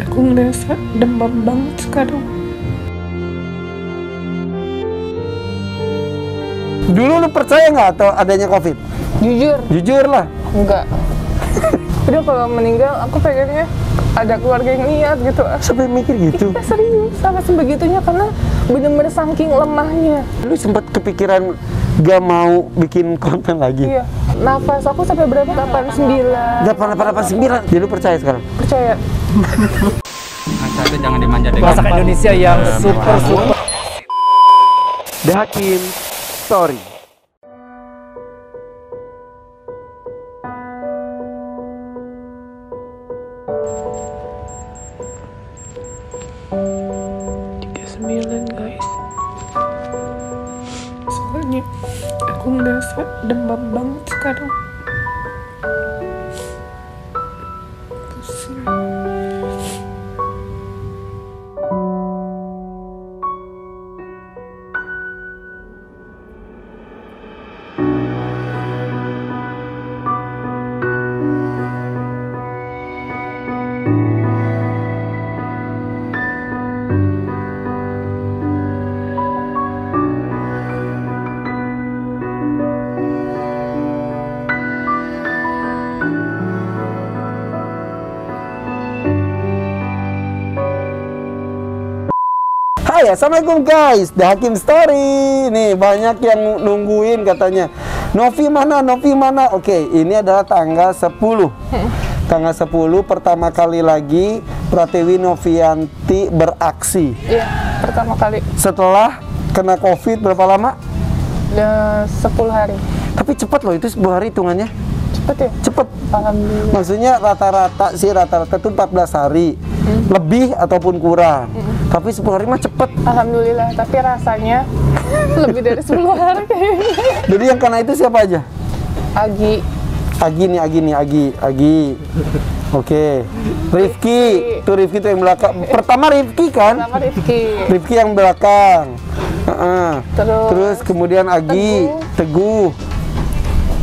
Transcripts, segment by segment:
Aku ngerasa demam banget sekarang. Dulu lu percaya nggak atau adanya COVID? Jujur, Jujur lah. enggak. Udah kalau meninggal, aku pengennya ada keluarga yang lihat gitu. Sampai mikir gitu. Serius, sampai sebegitunya karena bener-bener saking lemahnya. Lu sempat kepikiran gak mau bikin konten lagi? Iya, nafas aku sampai berapa? 89. 889. Jadi lu percaya sekarang? Percaya. Masa itu jangan dimanja dengan Masak Indonesia yang super. The Hakim Story. Guys, soalnya aku ngerasa demam banget sekarang. Pusing. Hai, assalamualaikum guys, The Hakim Story. Nih banyak yang nungguin katanya, Novi mana, Novi mana. Oke, ini adalah tanggal 10. Tanggal 10 pertama kali lagi Pratiwi Novianti beraksi. Iya, pertama kali. Setelah kena COVID berapa lama? Udah 10 hari. Tapi cepet loh, itu 10 hari hitungannya. Cepet ya? Cepet. Alhamdulillah. Maksudnya rata-rata tuh 14 hari. Lebih ataupun kurang. Tapi 10 hari mah cepet. Alhamdulillah, tapi rasanya lebih dari 10 hari kayaknya. Jadi yang kena itu siapa aja? Agi. Agi. Oke. Rifki. Tuh Rifki tuh yang belakang. Pertama Rifki kan? Sama Rifki. Rifki yang belakang. Terus kemudian Agi, Teguh.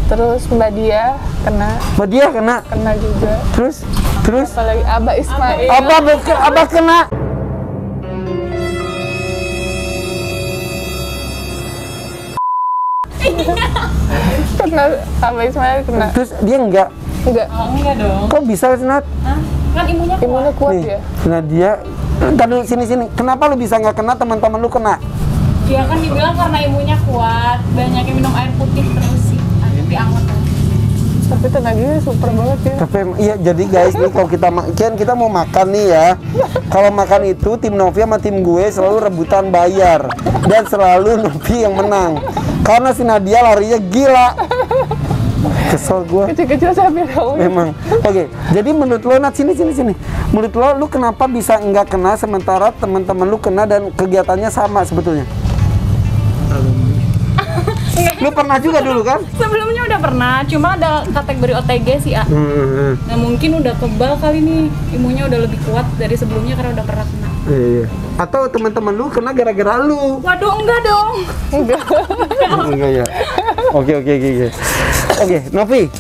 Terus Mbak Dia kena. Mbak Dia kena. Kena juga. Terus Apalagi Abah Ismail. Abah kena. Kena Abah Ismail kena. Terus dia enggak. Enggak. Enggak dong. Kok bisa Nat? Hah? Kan imunnya kuat. Imunnya kuat Nih, ya. kena dia. Ntar dulu sini. Kenapa lu bisa nggak kena, teman-teman lu kena? Dia kan dibilang karena imunnya kuat, banyak yang minum air putih terus sih. Tapi anget tuh. Tapi tenaganya super banget ya. Tapi iya, jadi guys nih kalau kita mau makan nih ya. Kalau makan itu tim Novi sama tim gue selalu rebutan bayar dan selalu Novi yang menang. Karena si Nadia larinya gila. Kesel gue. Kecil-kecil sampai tahu. Memang. Oke, jadi menurut lo Nat, sini. Menurut lo, lu kenapa bisa nggak kena sementara teman-teman lu kena dan kegiatannya sama sebetulnya? Lu pernah juga dulu kan? Sebelumnya udah pernah, cuma ada kategori OTG sih, A. Nah mungkin udah kebal kali nih, imunnya udah lebih kuat dari sebelumnya karena udah pernah kena. Iya. Atau teman-teman lu kena gara-gara lu? Waduh, enggak dong. Enggak ya. Oke. Oke, Novi.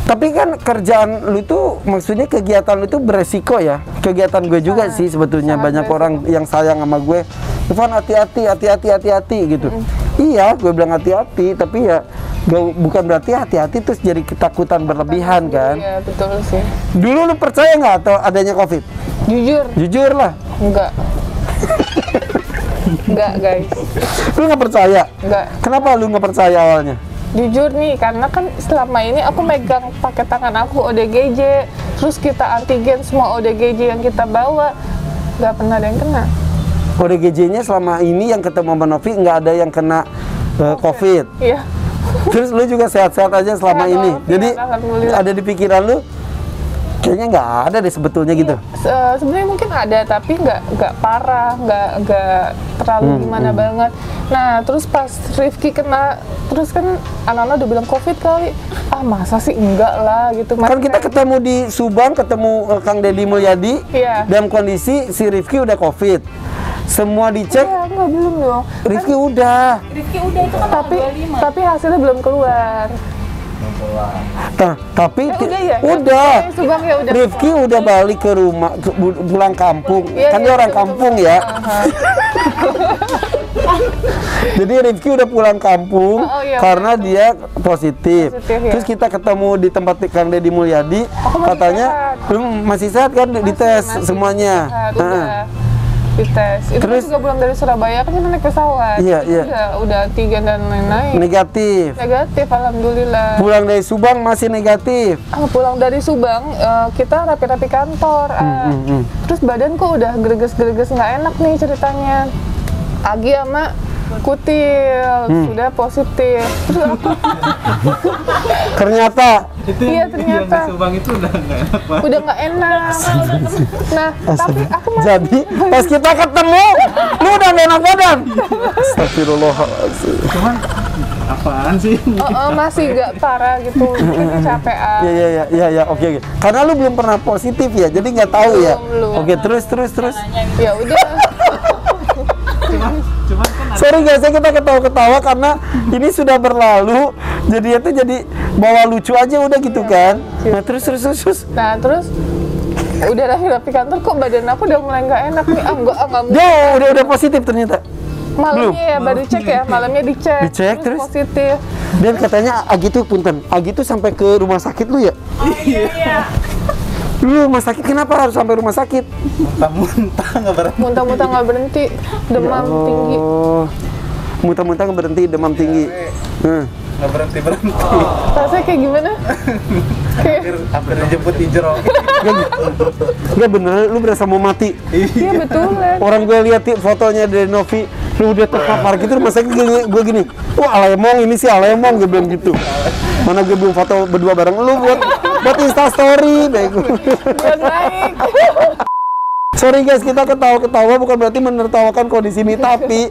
Tapi kan kerjaan lu tuh, maksudnya kegiatan lu tuh beresiko ya. Kegiatan gue juga sih sebetulnya, banyak orang yang sayang sama gue. Ivan hati-hati gitu. Iya, gue bilang hati-hati, tapi ya bukan berarti hati-hati terus jadi ketakutan berlebihan kan. Iya, betul sih. Dulu lu percaya nggak atau adanya COVID? Jujur lah. Enggak. Enggak, guys. Lu nggak percaya? Enggak. Kenapa lu nggak percaya awalnya? Jujur nih, karena kan selama ini aku megang pakai tangan aku ODGJ, terus kita antigen semua ODGJ yang kita bawa, nggak pernah ada yang kena. ODGJ-nya selama ini yang ketemu sama Novi nggak ada yang kena COVID. Iya. Terus lu juga sehat-sehat aja selama Sehat, ini. Jadi alhamdulillah. ada di pikiran lu kayaknya nggak ada deh sebetulnya gitu. Sebenarnya mungkin ada, tapi nggak parah, nggak terlalu gimana banget. Nah, terus pas Rifki kena, terus kan anak-anak udah bilang COVID kali. Ah, masa sih enggak lah gitu. Kan kita ketemu di Subang, ketemu Kang Deddy Mulyadi. Iya. Dalam kondisi si Rifki udah COVID. Semua dicek, Iya, enggak, belum dong. Rifki udah. Rifki udah itu kan Tapi tanggal 25. hasilnya belum keluar. Nah, tapi udah ya? udah. Subang ya udah. Rifki udah balik ke rumah, pulang kampung. Iya, Kan iya, dia orang betul, kampung betul. ya. Jadi Rifki udah pulang kampung iya, karena dia positif. Positif, ya. Terus kita ketemu di tempat Kang Deddy Mulyadi, Aku masih katanya sehat. lu masih sehat kan, dites Masih semuanya. sehat, Heeh. udah dites. Itu Terus- kan juga pulang dari Surabaya kan kita naik pesawat. Iya, Itu iya. Udah antigen dan lain-lain. Negatif. Negatif, alhamdulillah. Pulang dari Subang masih negatif. Pulang dari Subang, kita rapi-rapi kantor. Terus badan kok udah greges-greges nggak enak nih ceritanya. Agi sama Kutil sudah positif. Terus aku, Ternyata iya ternyata Subang itu udah nggak enak Pak. udah nggak enak. Nah, tapi aku masih jadi pas kita ketemu, lu udah gak enak badan. Astagfirullahaladzim. Cuman apaan sih? masih nggak parah gitu, mungkin kecapean. Iya, oke. Karena lu belum pernah positif ya, jadi nggak tahu ya. Belum. Oke, terus. Ya udah. Cuman kan Sorry guys, kita ketawa-ketawa karena ini sudah berlalu. Jadi itu jadi bawa lucu aja udah gitu kan. Nah, terus. Nah terus udah rapi-rapi kantor kok badan aku udah mulai nggak enak nih. Nggak mungkin. Dia udah positif ternyata. Malamnya ya baru cek ya, malamnya dicek. Dicek, terus? positif. Dan katanya Agi tuh punten. Agi tuh sampai ke rumah sakit lu ya? Iya. Lu rumah sakit kenapa harus sampai rumah sakit? muntah-muntah nggak berhenti. Muntah-muntah nggak berhenti, demam tinggi. Oh. Muntah-muntah nggak berhenti, demam tinggi. Nggak berhenti. Rasanya kayak gimana? Kayak Hampir dijemput di jero. Enggak bener, lu berasa mau mati. iya betulan. Orang gue lihat fotonya dari Novi, lu udah terkapar gitu rumah sakit gue gini. Wah, Alemong ini sih Alemong, gue bilang gitu. Mana gue belum foto berdua bareng lu buat Insta story, bego. Biar naik. Sorry guys, kita ketawa-ketawa bukan berarti menertawakan kondisi ini, tapi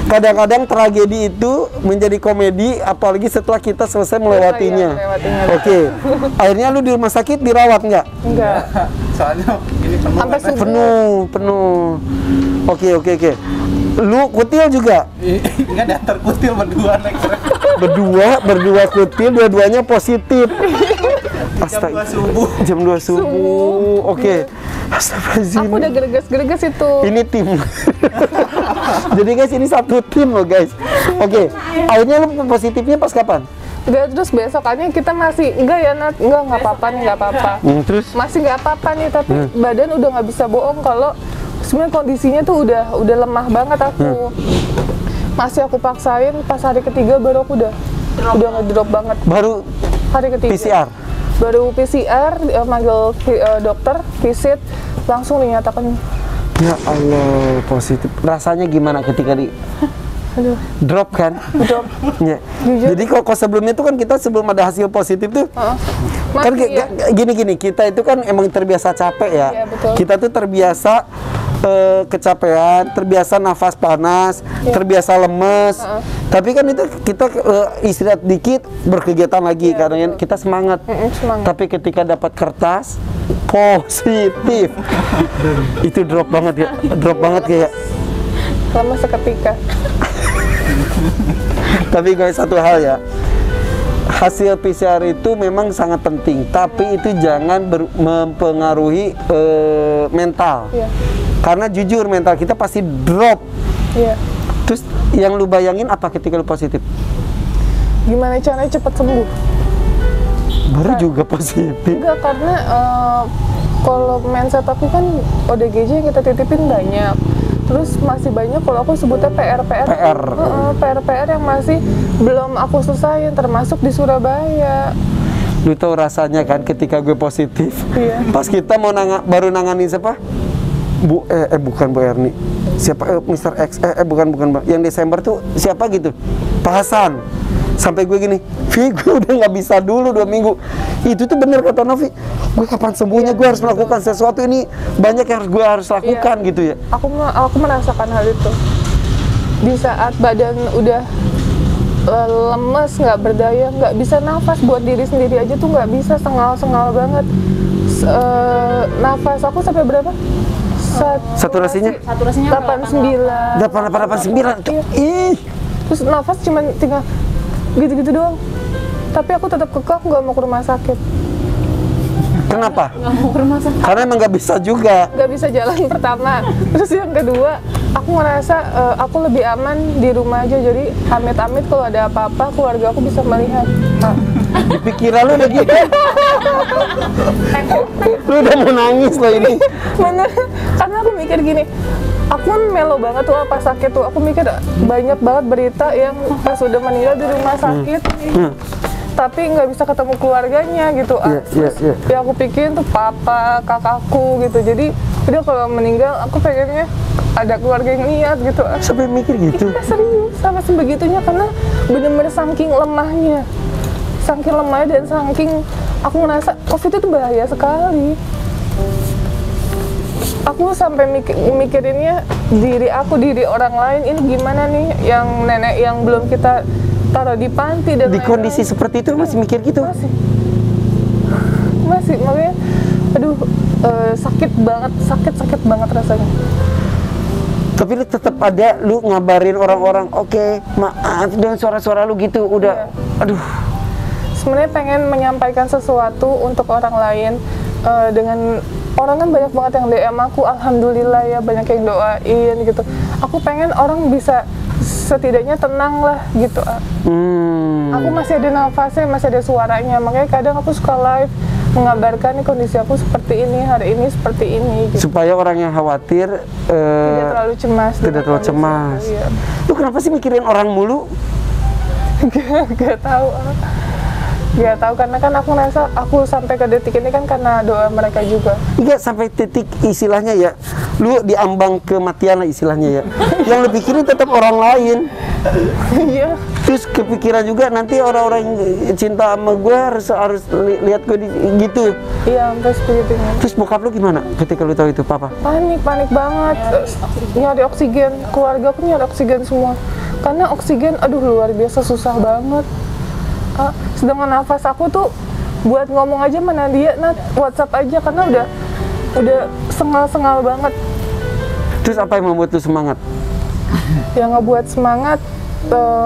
kadang-kadang tragedi itu menjadi komedi, apalagi setelah kita selesai melewatinya. Iya, melewatinya. Oke, akhirnya lu di rumah sakit dirawat nggak? Enggak. Soalnya ini penuh. Sampai kan? Penuh. Oke. Lu Kutil juga? Nggak diantar kutil berdua naik kereta. Berdua Kutil, dua-duanya positif. Jam 2 subuh. Jam 2 subuh. Oke. Astagfirullahaladzim. Aku udah greges-greges itu. Ini tim. Jadi guys, ini satu tim loh guys. Oke. Akhirnya lu positifnya pas kapan? Enggak, terus besokannya kita masih enggak ya Nat, enggak apa-apa nih, enggak apa-apa. Terus? Masih nggak apa-apa nih, tapi badan udah nggak bisa bohong kalau sebenarnya kondisinya tuh udah lemah banget aku. Masih aku paksain, pas hari ketiga baru aku udah ngedrop banget. Baru Hari ketiga. PCR? Baru PCR, manggil dokter, visit, langsung dinyatakan. Ya Allah, positif. Rasanya gimana ketika di Aduh, drop kan? drop. Ya. Jujur. Jadi kok sebelumnya itu kan kita sebelum ada hasil positif tuh kan Masih ya. gini kita itu kan emang terbiasa capek ya. Iya, betul. Kita tuh terbiasa kecapean, terbiasa nafas panas, terbiasa lemes. Tapi kan itu kita istirahat dikit berkegiatan lagi karena kita semangat. Semangat. Tapi ketika dapat kertas positif itu drop banget kayak. Lama seketika. Tapi guys, satu hal ya, hasil PCR itu memang sangat penting, tapi itu jangan mempengaruhi mental. Iya. Karena jujur mental kita pasti drop. Iya. Terus yang lu bayangin apa ketika lu positif? Gimana caranya cepat sembuh? Baru juga positif. Enggak, karena kalau mindset aku kan ODGJ yang kita titipin banyak. Terus masih banyak kalau aku sebutnya PR. PR yang masih belum aku selesaiin, termasuk di Surabaya. Lu tahu rasanya kan ketika gue positif. Iya. Pas kita mau baru nanganin siapa? Bukan Bu Erni. Siapa Mr. X? Bukan yang Desember tuh siapa gitu? Pak Hasan. Sampai gue gini, Vi, gue udah nggak bisa dulu 2 minggu. Itu tuh bener kata Novi, gue kapan sembuhnya, gue harus melakukan sesuatu, ini banyak yang gue harus lakukan gitu ya. Aku merasakan hal itu. Di saat badan udah lemes, nggak berdaya, nggak bisa nafas buat diri sendiri aja tuh nggak bisa, sengal banget. Nafas aku sampai berapa? Saturasinya? Saturasinya 89. 889. Iya. Ih. Terus nafas cuma tinggal gitu-gitu doang. Tapi aku tetap kekeh, aku nggak mau ke rumah sakit. Kenapa? Nggak mau ke rumah sakit. Karena emang nggak bisa juga. Nggak bisa jalan pertama. Terus yang kedua, aku ngerasa aku lebih aman di rumah aja. Jadi amit-amit kalau ada apa-apa, keluarga aku bisa melihat. Di pikiran lu udah gitu. Lu udah mau nangis loh ini. Bener, karena aku mikir gini, aku kan melo banget tuh pas sakit tuh. Aku mikir banyak banget berita yang pas udah meninggal di rumah sakit, tapi nggak bisa ketemu keluarganya gitu. Ya aku pikirin tuh papa, kakakku gitu. Jadi dia kalau meninggal, aku pengennya ada keluarga yang lihat gitu. Sampai mikir gitu. Ya, serius, sampai sebegitunya karena bener-bener saking lemahnya. Saking lemahnya dan saking aku ngerasa COVID itu bahaya sekali. Aku sampai mikirinnya diri aku, diri orang lain ini gimana nih, yang nenek yang belum kita taruh di panti dan Di kondisi seperti itu masih mikir gitu. masih makanya aduh, sakit banget rasanya. Tapi lu tetap ada, lu ngabarin orang-orang, oke, maaf dengan suara-suara lu gitu, udah, aduh. Sebenarnya pengen menyampaikan sesuatu untuk orang lain, dengan orang kan banyak banget yang DM aku, alhamdulillah ya banyak yang doain gitu. Aku pengen orang bisa setidaknya tenang lah gitu. Aku masih ada nafasnya, masih ada suaranya, makanya kadang aku suka live mengabarkan nih kondisi aku seperti ini, hari ini seperti ini gitu. Supaya orang yang khawatir Tidak terlalu cemas. tidak terlalu cemas. Iya. Lu kenapa sih mikirin orang mulu? Gak tahu. Gak tahu karena kan aku ngerasa aku sampai ke detik ini kan karena doa mereka juga. Enggak sampai titik istilahnya ya, lu diambang kematian lah istilahnya ya. Yang lu pikirin tetap orang lain. Iya. Terus kepikiran juga nanti orang-orang yang cinta sama gue harus lihat gue gitu. Iya, sampai sebegitunya. Terus bokap lu gimana ketika lu tahu itu, papa? Panik banget. Nyari oksigen, keluarga pun nyari oksigen semua. Karena oksigen, aduh luar biasa susah banget. Sedangkan nafas aku tuh buat ngomong aja mana dia, WhatsApp aja karena udah sengal-sengal banget. Terus apa yang membuat lu semangat? Yang ngebuat semangat,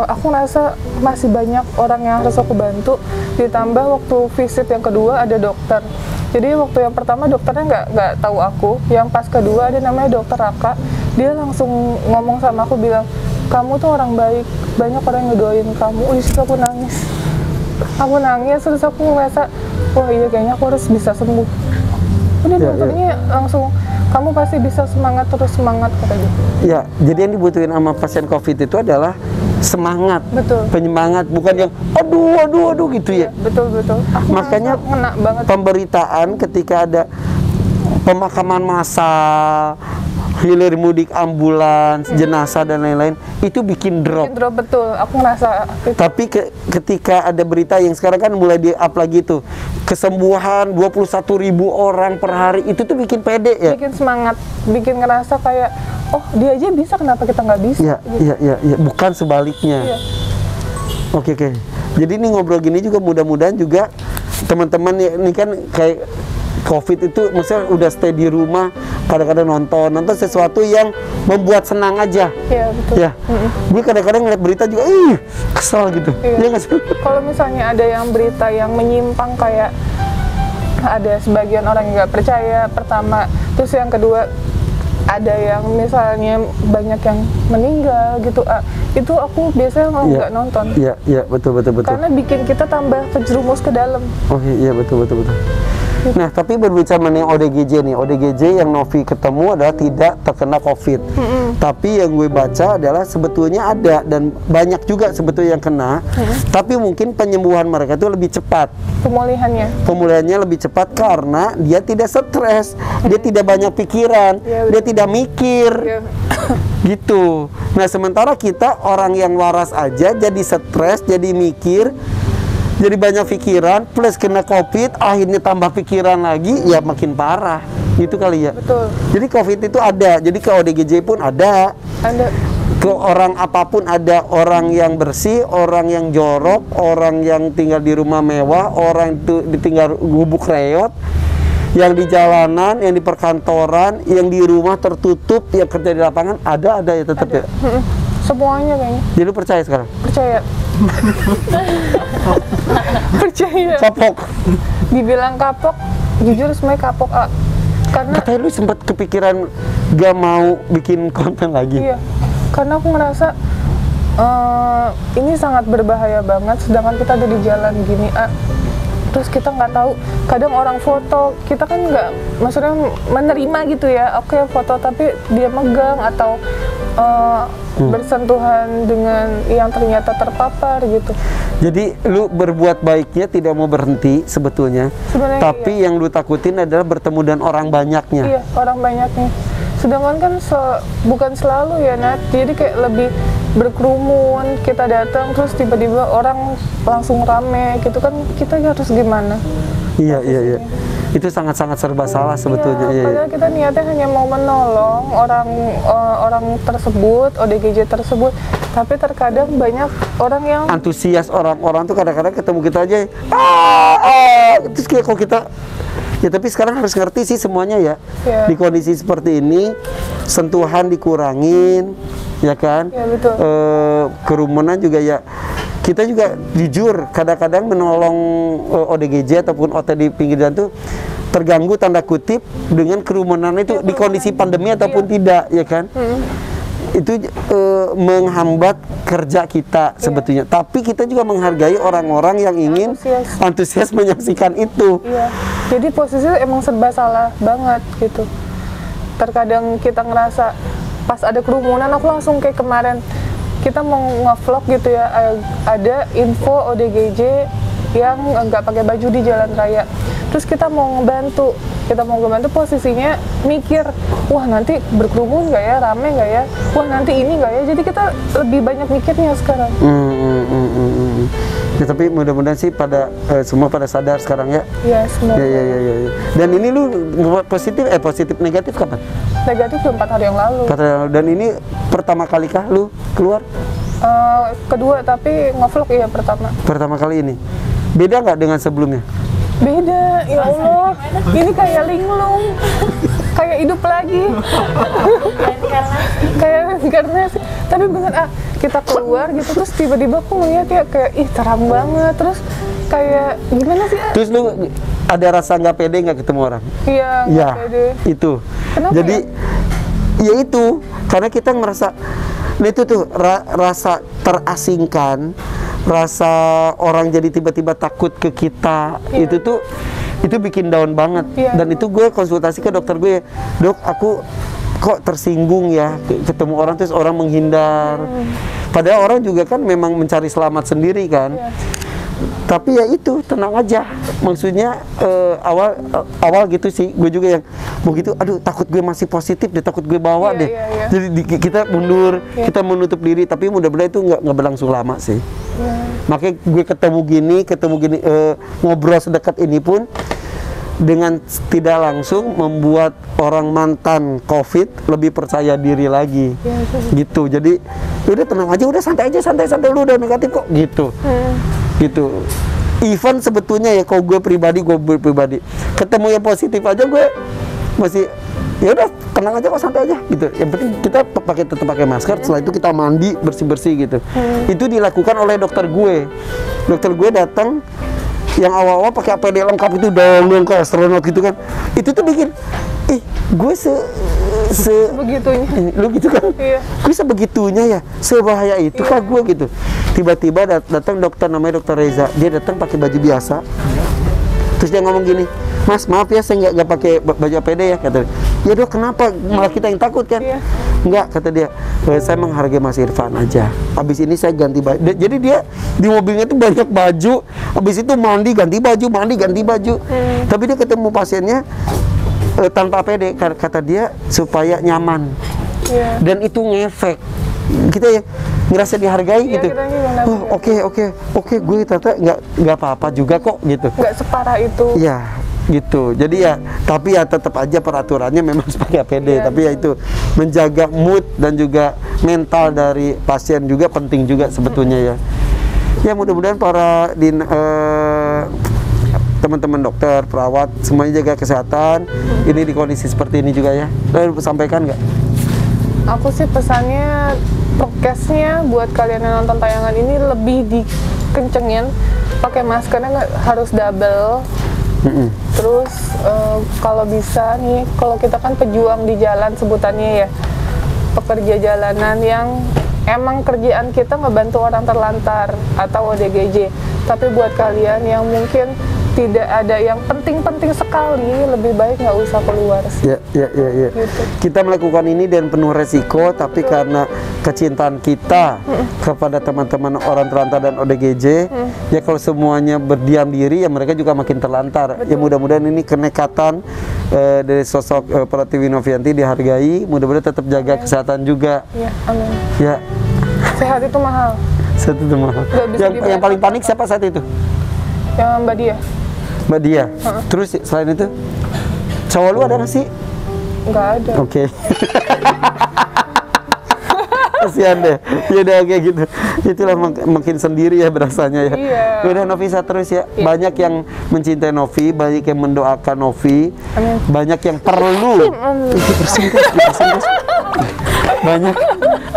aku rasa masih banyak orang yang harus aku bantu. Ditambah waktu visit yang kedua ada dokter. Jadi waktu yang pertama dokternya nggak tahu aku. Yang pas kedua ada namanya dokter Raka. Dia langsung ngomong sama aku bilang, kamu tuh orang baik, banyak orang yang ngedoain kamu. Di situ aku nangis. Aku nangis terus aku ngerasa, wah iya kayaknya aku harus bisa sembuh. Udah dokternya langsung, kamu pasti bisa semangat terus semangat katanya. Ya, jadi yang dibutuhin sama pasien COVID itu adalah semangat, Betul. penyemangat, bukan yang aduh gitu ya. Betul. Aku Makanya ngena banget. pemberitaan ketika ada pemakaman massal, hilir mudik ambulans, jenazah dan lain-lain, itu bikin drop. Bikin drop, betul. Aku ngerasa itu. Tapi ketika ada berita yang sekarang kan mulai di-up lagi tuh, kesembuhan 21.000 orang per hari, itu tuh bikin pede ya. Bikin semangat, bikin ngerasa kayak, oh dia aja bisa, kenapa kita nggak bisa? Iya, iya, bukan sebaliknya. Iya. Oke. Jadi ini ngobrol gini juga mudah-mudahan juga teman-teman ya, ini kan kayak COVID itu maksudnya udah stay di rumah, kadang-kadang nonton sesuatu yang membuat senang aja. Iya, betul. Ya, gue kadang-kadang ngeliat berita juga, kesel gitu. Iya. Iya nggak sih? Kalau misalnya ada yang berita yang menyimpang, kayak ada sebagian orang yang nggak percaya pertama, terus yang kedua ada yang misalnya banyak yang meninggal gitu, itu aku biasanya nggak nonton. Iya, betul. Karena bikin kita tambah kejerumus ke dalam. Oke, iya betul. Nah, tapi berbicara mengenai ODGJ nih, ODGJ yang Novi ketemu adalah tidak terkena COVID. Tapi yang gue baca adalah sebetulnya ada dan banyak juga sebetulnya yang kena. Tapi mungkin penyembuhan mereka itu lebih cepat. Pemulihannya lebih cepat karena dia tidak stres, dia tidak banyak pikiran, dia tidak mikir. Gitu. Nah, sementara kita orang yang waras aja jadi stres, jadi mikir, jadi banyak pikiran, plus kena COVID, akhirnya tambah pikiran lagi, ya makin parah. Gitu kali ya. Betul. Jadi COVID itu ada, jadi ke ODGJ pun ada. Ada. Ke orang apapun ada, orang yang bersih, orang yang jorok, orang yang tinggal di rumah mewah, orang itu ditinggal gubuk reot, yang di jalanan, yang di perkantoran, yang di rumah tertutup, yang kerja di lapangan, ada ya tetap ya. Semuanya kayaknya. Jadi lu percaya sekarang? Percaya. Percaya. Kapok. Dibilang kapok, jujur semuanya kapok, karena Katanya lu sempat kepikiran gak mau bikin konten lagi. iya, karena aku ngerasa ini sangat berbahaya banget, sedangkan kita ada di jalan gini, terus kita nggak tahu, kadang orang foto, kita kan nggak, maksudnya menerima gitu ya, oke foto, tapi dia megang atau bersentuhan dengan yang ternyata terpapar gitu. Jadi lu berbuat baiknya tidak mau berhenti sebetulnya, Sebenarnya tapi yang lu takutin adalah bertemu dengan orang banyaknya. Iya, orang banyaknya. Sedangkan kan bukan selalu ya, Nat. Jadi kayak lebih berkerumun, kita datang terus tiba-tiba orang langsung rame gitu kan, kita harus gimana? Iya. Itu sangat-sangat serba salah sebetulnya. Iya, padahal kita niatnya hanya mau menolong orang tersebut, ODGJ tersebut, tapi terkadang banyak orang yang Antusias orang-orang tuh kadang-kadang ketemu kita aja, terus kayak kok kita, ya tapi sekarang harus ngerti sih semuanya ya. Iya. Di kondisi seperti ini, sentuhan dikurangin, ya kan? Iya, betul. Kerumunan juga ya. Kita juga jujur kadang-kadang menolong ODGJ ataupun OT di pinggir jalan tuh terganggu tanda kutip dengan kerumunan itu di kondisi pandemi ataupun tidak, ya kan? Itu menghambat kerja kita sebetulnya. Tapi kita juga menghargai orang-orang yang ingin antusias menyaksikan itu. iya. Jadi posisinya emang serba salah banget gitu. Terkadang kita ngerasa pas ada kerumunan, aku langsung kayak kemarin kita mau nge-vlog gitu ya, ada info ODGJ yang nggak pakai baju di jalan raya. Terus kita mau ngebantu posisinya mikir, wah nanti berkerumun nggak ya, rame nggak ya, wah nanti ini nggak ya. Jadi kita lebih banyak mikirnya sekarang. Ya, tapi mudah-mudahan sih semua pada sadar sekarang ya. Iya, semoga. Ya. Dan ini lu positif negatif kapan? Negatif 4 hari yang lalu. Dan ini pertama kali kah lu keluar? Kedua, tapi nge-vlog iya pertama. Pertama kali ini. Beda nggak dengan sebelumnya? Beda, ya Allah. Ini kayak linglung. Kayak hidup lagi. Kayak reinkarnasi. Tapi bener kita keluar gitu, terus tiba-tiba aku ngeliat ya kayak terang banget, terus kayak gimana sih? Terus lu ada rasa nggak pede nggak ketemu orang? Iya, nggak pede. Itu. Kenapa jadi ya itu karena kita ngerasa itu tuh rasa terasingkan, rasa orang jadi tiba-tiba takut ke kita, itu bikin down banget. Dan itu gue konsultasi ke dokter gue, dok aku kok tersinggung ya ketemu orang terus orang menghindar, padahal orang juga kan memang mencari selamat sendiri kan. Tapi ya itu tenang aja, maksudnya awal gitu sih gue juga yang begitu, aduh takut gue masih positif deh, takut gue bawa deh. Jadi kita mundur, kita menutup diri, tapi mudah-mudahan itu nggak berlangsung lama sih. Makanya gue ketemu gini ngobrol sedekat ini pun dengan tidak langsung membuat orang mantan COVID lebih percaya diri lagi, gitu. Jadi udah tenang aja, udah santai lu udah negatif kok, gitu. Gitu. Even sebetulnya ya kalau gue pribadi ketemu yang positif aja gue masih ya udah tenang aja kok, santai aja gitu. Yang penting kita tetap pakai masker, setelah itu kita mandi bersih gitu. Itu dilakukan oleh dokter gue datang yang awal-awal pakai APD lengkap itu, dong ke astronot gitu kan. Itu tuh bikin gue sebegitunya. Lu gitu kan? Iya. Gue sebegitunya ya, sebahaya itu kah gue gitu. Tiba-tiba datang dokter namanya Dokter Reza. Dia datang pakai baju biasa. Terus dia ngomong gini, "Mas, maaf ya saya nggak pakai baju APD ya," kata dia. "Ya dok, kenapa? Malah kita yang takut kan?" "Enggak," kata dia, "saya menghargai Mas Irfan aja. Habis ini saya ganti baju." Jadi dia di mobilnya tuh banyak baju. Habis itu mandi ganti baju. Tapi dia ketemu pasiennya tanpa APD, kata dia, supaya nyaman. Dan itu ngefek. Kita ya ngerasa dihargai gitu. Oh, oke, gue ternyata nggak apa-apa juga kok gitu. Nggak separah itu. Iya, gitu. Jadi ya, tapi ya tetap aja peraturannya memang sebagai APD. Tapi ya itu menjaga mood dan juga mental dari pasien juga penting juga sebetulnya ya. Ya mudah-mudahan para teman-teman dokter, perawat, semuanya jaga kesehatan. Ini di kondisi seperti ini juga ya. Lalu sampaikan nggak? Aku sih pesannya prokesnya buat kalian yang nonton tayangan ini lebih dikencengin, pakai maskernya nggak harus double. Terus kalau bisa nih, kalau kita kan pejuang di jalan sebutannya ya, pekerja jalanan yang emang kerjaan kita ngebantu orang terlantar atau ODGJ. Tapi buat kalian yang mungkin tidak ada yang penting-penting sekali, lebih baik nggak usah keluar sih. Ya. Gitu. Kita melakukan ini dengan penuh resiko, tapi karena kecintaan kita kepada teman-teman orang terlantar dan ODGJ, ya kalau semuanya berdiam diri, ya mereka juga makin terlantar. Ya mudah-mudahan ini kenekatan dari sosok Pratiwi Novianti dihargai. Mudah-mudahan tetap jaga kesehatan juga. Ya, amin. Ya, Sehat itu mahal. saat itu mahal. Nggak bisa Yang paling panik siapa saat itu? Yang Mbak Dia, Mbak Dia. Terus selain itu, cowok lu ada nggak sih? nggak ada. Oke. Kasihan deh. Ya udah kayak gitu. Itulah makin sendiri ya berasanya ya. Iya. Ya udah Novi sehat terus ya. Banyak yang mencintai Novi, banyak yang mendoakan Novi. Amin. Banyak yang perlu.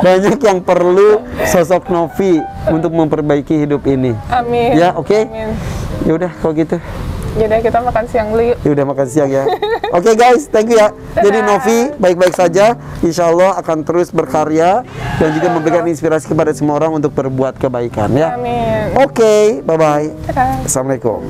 Banyak yang perlu sosok Novi untuk memperbaiki hidup ini. Amin. Ya, oke. Amin. Ya udah kalau gitu. Jadi kita makan siang dulu yuk. Ya udah makan siang ya. Oke guys, thank you ya. Jadi Novi baik-baik saja, insya Allah akan terus berkarya dan juga memberikan inspirasi kepada semua orang untuk berbuat kebaikan ya. Amin. Oke, bye bye. Dadah. Assalamualaikum.